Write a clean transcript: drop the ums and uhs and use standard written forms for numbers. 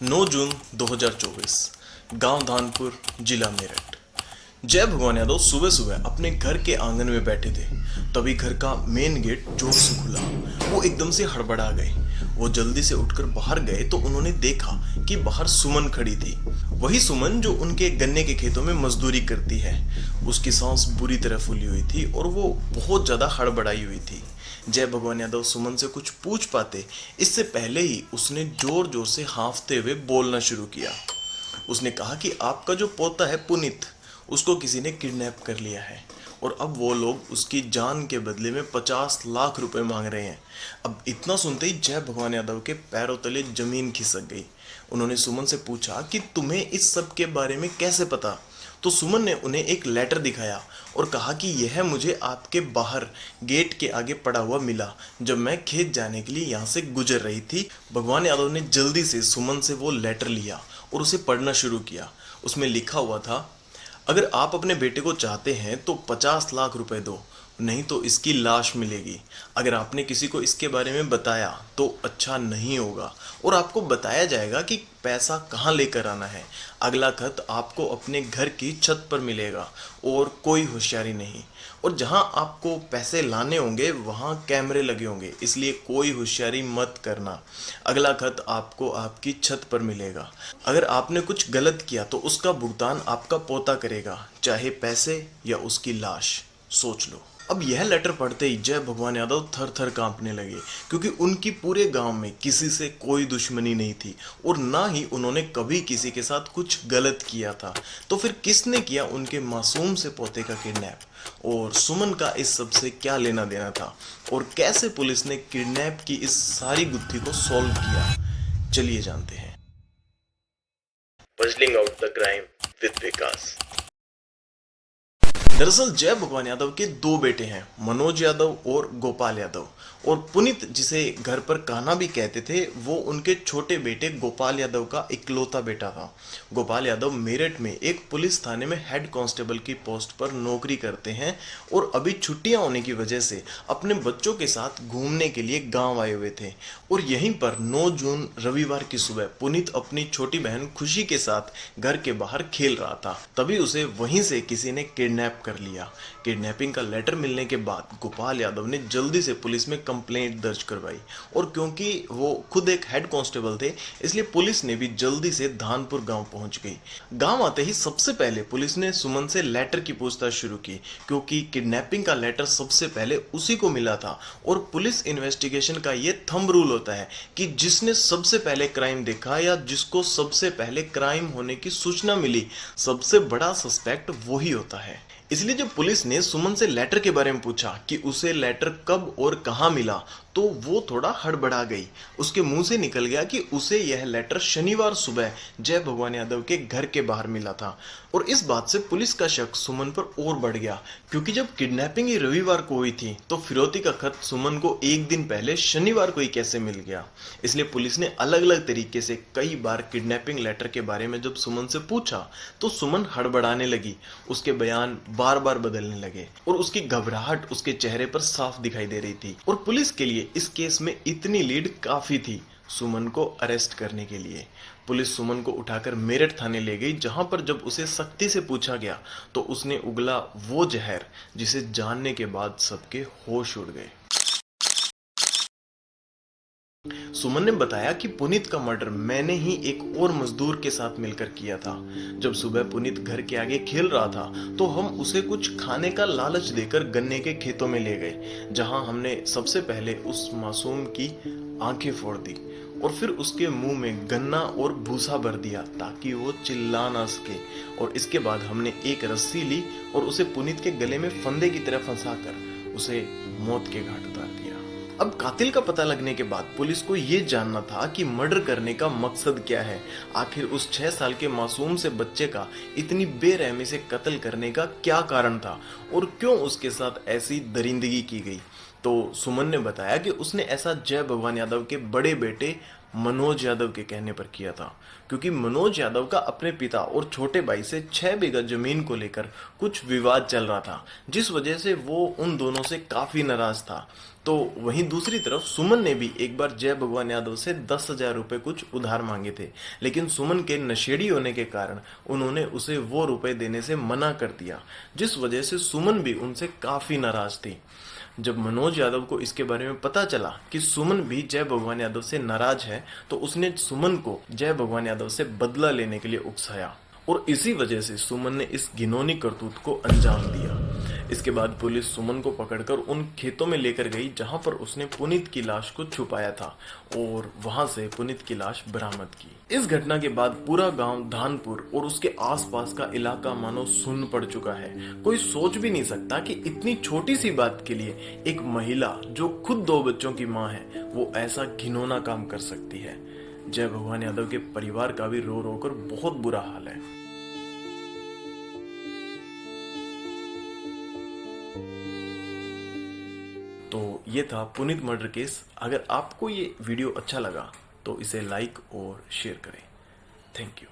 9 जून 2024, गांव धानपुर, जिला मेरठ। जय भगवान यादव सुबह सुबह अपने घर के आंगन में बैठे थे। तभी घर का मेन गेट जोर से खुला। वो एकदम से हड़बड़ा गए। वो जल्दी से उठकर बाहर गए तो उन्होंने देखा कि बाहर सुमन खड़ी थी। वही सुमन जो उनके गन्ने के खेतों में मजदूरी करती है। उसकी सांस बुरी तरह फूली हुई थी और वो बहुत ज्यादा हड़बड़ाई हुई थी। जय भगवान यादव सुमन से कुछ पूछ पाते इससे पहले ही उसने जोर जोर से हांफते हुए बोलना शुरू किया। उसने कहा कि आपका जो पोता है पुनीत, उसको किसी ने किडनैप कर लिया है और अब वो लोग उसकी जान के बदले में 50 लाख रुपए मांग रहे हैं। अब इतना सुनते ही जय भगवान यादव के पैरों तले जमीन खिसक गई। उन्होंने सुमन से पूछा कि तुम्हें इस सब के बारे में कैसे पता। तो सुमन ने उन्हें एक लेटर दिखाया और कहा कि यह मुझे आपके बाहर गेट के आगे पड़ा हुआ मिला जब मैं खेत जाने के लिए यहाँ से गुजर रही थी। भगवान यादव ने जल्दी से सुमन से वो लेटर लिया और उसे पढ़ना शुरू किया। उसमें लिखा हुआ था, अगर आप अपने बेटे को चाहते हैं तो 50 लाख रुपए दो, नहीं तो इसकी लाश मिलेगी। अगर आपने किसी को इसके बारे में बताया तो अच्छा नहीं होगा और आपको बताया जाएगा कि पैसा कहाँ लेकर आना है। अगला खत आपको अपने घर की छत पर मिलेगा और कोई होशियारी नहीं। और जहाँ आपको पैसे लाने होंगे वहाँ कैमरे लगे होंगे, इसलिए कोई होशियारी मत करना। अगला खत आपको आपकी छत पर मिलेगा। अगर आपने कुछ गलत किया तो उसका भुगतान आपका पोता करेगा, चाहे पैसे या उसकी लाश। सोच लो। अब यह लेटर पढ़ते ही जय भगवान यादव थर थर कांपने लगे, क्योंकि उनकी पूरे गांव में किसी से कोई दुश्मनी नहीं थी और ना ही उन्होंने कभी किसी के साथ कुछ गलत किया था। तो फिर किसने किया उनके मासूम से पोते का किडनैप, और सुमन का इस सब से क्या लेना देना था, और कैसे पुलिस ने किडनैप की इस सारी गुत्थी को सॉल्व किया। चलिए जानते हैं। Puzzling out the crime with Vikas. दरअसल जय भगवान यादव के दो बेटे हैं, मनोज यादव और गोपाल यादव। और पुनीत, जिसे घर पर कान्हा भी कहते थे, वो उनके छोटे बेटे गोपाल यादव का इकलौता बेटा था। गोपाल यादव मेरठ में एक पुलिस थाने में हेड कांस्टेबल की पोस्ट पर नौकरी करते हैं और अभी छुट्टियां होने की वजह से अपने बच्चों के साथ घूमने के लिए गांव आए हुए थे। और यहीं पर 9 जून रविवार की सुबह पुनीत अपनी छोटी बहन खुशी के साथ घर के बाहर खेल रहा था। तभी उसे वहीं से किसी ने किडनैप कर लिया। किडनैपिंग का लेटर मिलने के बाद गोपाल यादव ने जल्दी से पुलिस में कंप्लेंट दर्ज करवाई, और क्योंकि वो खुद एक हेड कांस्टेबल थे इसलिए पुलिस ने भी जल्दी से धानपुर गांव पहुंच गई। गांव आते ही सबसे पहले पुलिस ने सुमन से लेटर की पूछताछ शुरू की, क्योंकि किडनैपिंग का लेटर सबसे पहले उसी को मिला था। और पुलिस इन्वेस्टिगेशन का ये थंब रूल होता है कि जिसने सबसे पहले क्राइम देखा या जिसको सबसे पहले क्राइम होने की सूचना मिली, सबसे बड़ा सस्पेक्ट वही होता है। इसलिए जब पुलिस ने सुमन से लेटर के बारे में पूछा कि उसे लेटर कब और कहां मिला, तो वो थोड़ा हड़बड़ा गई। उसके मुंह से निकल गया कि उसे यह लेटर शनिवार सुबह जय भगवान यादव के घर के बाहर मिला था। और इस बात से पुलिस का शक सुमन पर और बढ़ गया, क्योंकि जब किडनैपिंग ही रविवार को हुई थी तो फिरौती का खत सुमन को एक दिन पहले शनिवार को ही कैसे मिल गया। इसलिए पुलिस ने अलग अलग तरीके से कई बार किडनैपिंग लेटर के बारे में जब सुमन से पूछा तो सुमन हड़बड़ाने लगी। उसके बयान बार बार बदलने लगे और उसकी घबराहट उसके चेहरे पर साफ दिखाई दे रही थी। और पुलिस के लिए इस केस में इतनी लीड काफी थी सुमन को अरेस्ट करने के लिए। पुलिस सुमन को उठाकर मेरठ थाने ले गई, जहां पर जब उसे सख्ती से पूछा गया तो उसने उगला वो जहर जिसे जानने के बाद सबके होश उड़ गए। सुमन ने बताया कि पुनीत का मर्डर मैंने ही एक और मजदूर के साथ मिलकर किया था। जब सुबह पुनीत घर के आगे खेल रहा था तो हम उसे कुछ खाने का लालच देकर गन्ने के खेतों में ले गए, जहां हमने सबसे पहले उस मासूम की आंखें फोड़ दी और फिर उसके मुंह में गन्ना और भूसा भर दिया ताकि वो चिल्ला ना सके। और इसके बाद हमने एक रस्सी ली और उसे पुनीत के गले में फंदे की तरह फंसाकर उसे मौत के घाट उतार दिया। अब कातिल का पता लगने के बाद पुलिस को यह जानना था कि मर्डर करने का मकसद क्या है। आखिर उस 6 साल के मासूम से बच्चे का इतनी बेरहमी से कत्ल करने का क्या कारण था और क्यों उसके साथ ऐसी दरिंदगी की गई। तो सुमन ने बताया कि उसने ऐसा जय भगवान यादव के बड़े बेटे मनोज यादव के कहने पर किया था, क्योंकि मनोज यादव का अपने पिता और छोटे भाई से 6 बीघा जमीन को लेकर कुछ विवाद चल रहा था, जिस वजह से वो उन दोनों से काफी नाराज था। तो वहीं दूसरी तरफ सुमन ने भी एक बार जय भगवान यादव से 10,000 रुपए कुछ उधार मांगे थे, लेकिन सुमन के नशेड़ी होने के कारण उन्होंने उसे वो रुपए देने से मना कर दिया, जिस वजह से सुमन भी उनसे काफी नाराज थी। जब मनोज यादव को इसके बारे में पता चला कि सुमन भी जय भगवान यादव से नाराज है, तो उसने सुमन को जय भगवान यादव से बदला लेने के लिए उकसाया और इसी वजह से सुमन ने इस घिनौनी करतूत को अंजाम दिया। इसके बाद पुलिस सुमन को पकड़कर उन खेतों में लेकर गई जहां पर उसने पुनीत की लाश को छुपाया था और वहां से पुनीत की लाश बरामद की। इस घटना के बाद पूरा गांव धानपुर और उसके आसपास का इलाका मानो सुन्न पड़ चुका है। कोई सोच भी नहीं सकता कि इतनी छोटी सी बात के लिए एक महिला जो खुद 2 बच्चों की मां है, वो ऐसा घिनौना काम कर सकती है। जय भगवान यादव के परिवार का भी रो रो कर बहुत बुरा हाल है। तो ये था पुनीत मर्डर केस। अगर आपको ये वीडियो अच्छा लगा तो इसे लाइक और शेयर करें। Thank you.